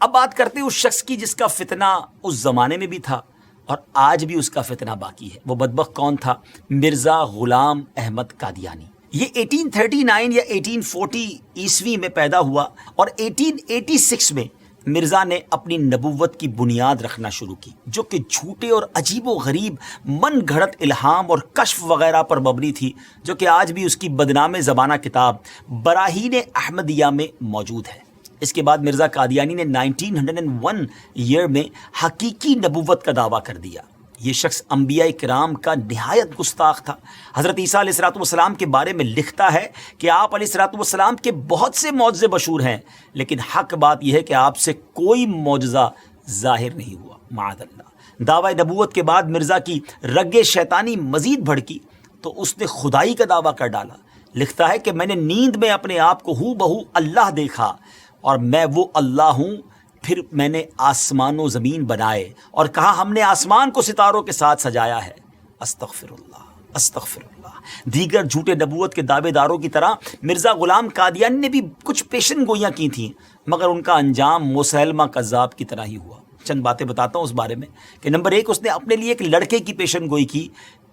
اب بات کرتے ہیں اس شخص کی جس کا فتنہ اس زمانے میں بھی تھا اور آج بھی اس کا فتنہ باقی ہے. وہ بدبخت کون تھا؟ مرزا غلام احمد قادیانی. یہ 1839 یا 1840 عیسوی میں پیدا ہوا اور 1886 میں مرزا نے اپنی نبوت کی بنیاد رکھنا شروع کی، جو کہ جھوٹے اور عجیب و غریب من گھڑت الہام اور کشف وغیرہ پر مبنی تھی، جو کہ آج بھی اس کی بدنام زمانہ کتاب براہین احمدیہ میں موجود ہے. اس کے بعد مرزا قادیانی نے 1901 ایئر میں حقیقی نبوت کا دعویٰ کر دیا. یہ شخص انبیاء کرام کا نہایت گستاخ تھا. حضرت عیسیٰ علیہ السلام کے بارے میں لکھتا ہے کہ آپ علیہ السلام کے بہت سے معجزے مشہور ہیں، لیکن حق بات یہ ہے کہ آپ سے کوئی معجزہ ظاہر نہیں ہوا، معاذ اللہ. دعوی نبوت کے بعد مرزا کی رگ شیطانی مزید بھڑکی تو اس نے خدائی کا دعویٰ کر ڈالا. لکھتا ہے کہ میں نے نیند میں اپنے آپ کو ہو بہو اللہ دیکھا اور میں وہ اللہ ہوں. پھر میں نے آسمان و زمین بنائے اور کہا ہم نے آسمان کو ستاروں کے ساتھ سجایا ہے. استغفر اللہ، استغفر اللہ. دیگر جھوٹے نبوت کے دعوے داروں کی طرح مرزا غلام قادیانی نے بھی کچھ پیشن گوئیاں کی تھیں، مگر ان کا انجام مسیلمہ کذاب کی طرح ہی ہوا. چند باتیں بتاتا ہوں اس بارے میں کہ نمبر 1، اس نے اپنے لیے ایک لڑکے کی پیشن گوئی کی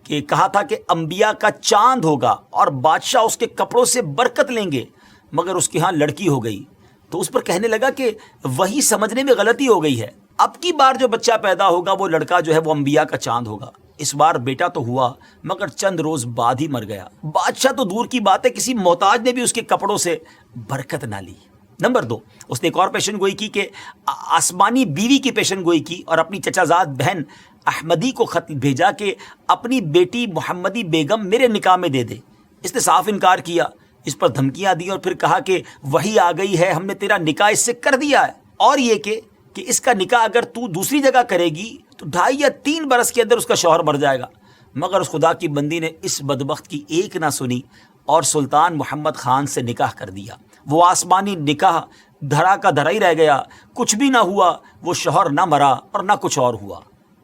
کہ کہا تھا کہ انبیاء کا چاند ہوگا اور بادشاہ اس کے کپڑوں سے برکت لیں گے، مگر اس کے ہاں لڑکی ہو گئی تو اس پر کہنے لگا کہ وہی سمجھنے میں غلطی ہو گئی ہے، اب کی بار جو بچہ پیدا ہوگا وہ لڑکا جو ہے وہ انبیاء کا چاند ہوگا. اس بار بیٹا تو ہوا مگر چند روز بعد ہی مر گیا. بادشاہ تو دور کی بات ہے، کسی محتاج نے بھی اس کے کپڑوں سے برکت نہ لی. نمبر 2، اس نے ایک اور پیشن گوئی کی کہ آسمانی بیوی کی پیشن گوئی کی اور اپنی چچا زاد بہن احمدی کو خط بھیجا کہ اپنی بیٹی محمدی بیگم میرے نکاح میں دے دے. اس نے صاف انکار کیا، اس پر دھمکیاں دی اور پھر کہا کہ وہی آ گئی ہے، ہم نے تیرا نکاح اس سے کر دیا ہے، اور یہ کہ اس کا نکاح اگر تو دوسری جگہ کرے گی تو 2.5 یا 3 برس کے اندر اس کا شوہر مر جائے گا. مگر اس خدا کی بندی نے اس بدبخت کی ایک نہ سنی اور سلطان محمد خان سے نکاح کر دیا. وہ آسمانی نکاح دھرا کا دھرا ہی رہ گیا، کچھ بھی نہ ہوا، وہ شوہر نہ مرا اور نہ کچھ اور ہوا.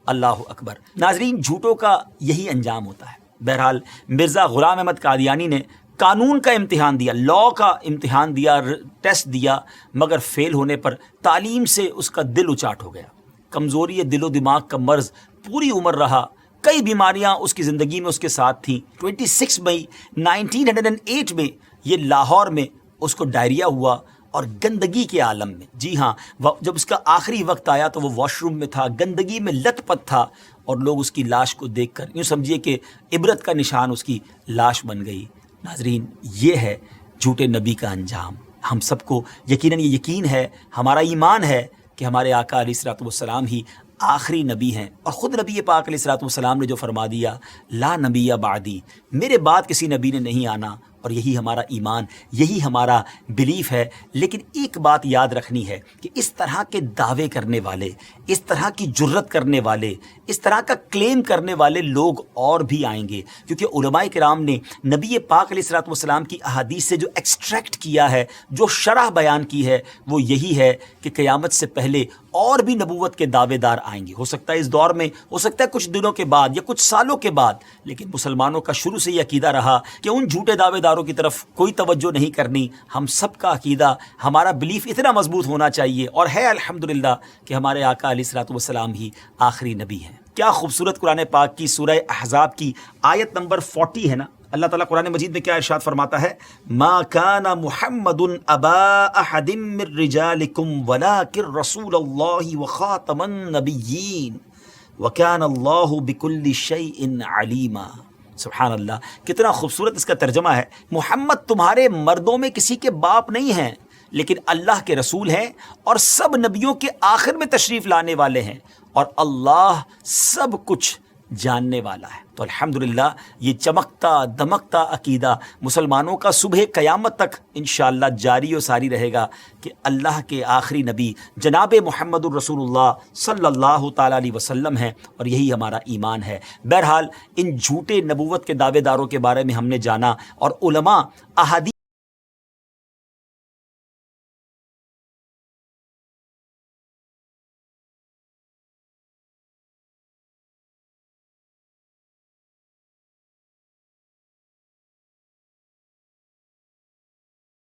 اللہ اکبر. ناظرین، جھوٹوں کا یہی انجام ہوتا ہے. بہرحال مرزا غلام احمد قادیانی نے قانون کا امتحان دیا، لا کا امتحان دیا، ٹیسٹ دیا، مگر فیل ہونے پر تعلیم سے اس کا دل اچاٹ ہو گیا. کمزوری دل و دماغ کا مرض پوری عمر رہا. کئی بیماریاں اس کی زندگی میں اس کے ساتھ تھیں. 26 مئی 1908 میں یہ لاہور میں اس کو ڈائریا ہوا اور گندگی کے عالم میں. جی ہاں، جب اس کا آخری وقت آیا تو وہ واش روم میں تھا، گندگی میں لت پت تھا اور لوگ اس کی لاش کو دیکھ کر یوں سمجھیے کہ عبرت کا نشان اس کی لاش بن گئی. ناظرین، یہ ہے جھوٹے نبی کا انجام. ہم سب کو یقیناً یہ یقین ہے، ہمارا ایمان ہے کہ ہمارے آقا علیہ السلام ہی آخری نبی ہیں، اور خود نبی پاک علیہ السلام نے جو فرما دیا لا نبی بعدی، میرے بعد کسی نبی نے نہیں آنا، اور یہی ہمارا ایمان، یہی ہمارا بلیف ہے. لیکن ایک بات یاد رکھنی ہے کہ اس طرح کے دعوے کرنے والے، اس طرح کی جرت کرنے والے، اس طرح کا کلیم کرنے والے لوگ اور بھی آئیں گے، کیونکہ علماء کرام نے نبی پاک علیہ السلام کی احادیث سے جو ایکسٹریکٹ کیا ہے، جو شرح بیان کی ہے، وہ یہی ہے کہ قیامت سے پہلے اور بھی نبوت کے دعوے دار آئیں گے. ہو سکتا ہے اس دور میں، ہو سکتا ہے کچھ دنوں کے بعد یا کچھ سالوں کے بعد، لیکن مسلمانوں کا شروع سے یہ عقیدہ رہا کہ ان جھوٹے دعوے داروں کی طرف کوئی توجہ نہیں کرنی. ہم سب کا عقیدہ، ہمارا بلیف اتنا مضبوط ہونا چاہیے، اور ہے الحمدللہ کہ ہمارے آقا علیہ السلام ہی آخری نبی ہیں. کیا خوبصورت قرآن پاک کی سورہ احزاب کی آیت نمبر 40 ہے نا. اللہ تعالیٰ قرآن مجید میں کیا ارشاد فرماتا ہے؟ ما کان محمد ابا احد من رجالکم ولکن رسول اللہ وخاتم النبیین وکان اللہ بکل شیء علیما. سبحان اللہ، کتنا خوبصورت اس کا ترجمہ ہے. محمد تمہارے مردوں میں کسی کے باپ نہیں ہیں، لیکن اللہ کے رسول ہیں اور سب نبیوں کے آخر میں تشریف لانے والے ہیں، اور اللہ سب کچھ جاننے والا ہے. تو الحمدللہ یہ چمکتا دمکتا عقیدہ مسلمانوں کا صبح قیامت تک انشاءاللہ جاری و ساری رہے گا کہ اللہ کے آخری نبی جناب محمد الرسول اللہ صلی اللہ تعالیٰ علیہ وسلم ہیں، اور یہی ہمارا ایمان ہے. بہرحال ان جھوٹے نبوت کے دعوے داروں کے بارے میں ہم نے جانا، اور علماء احادیث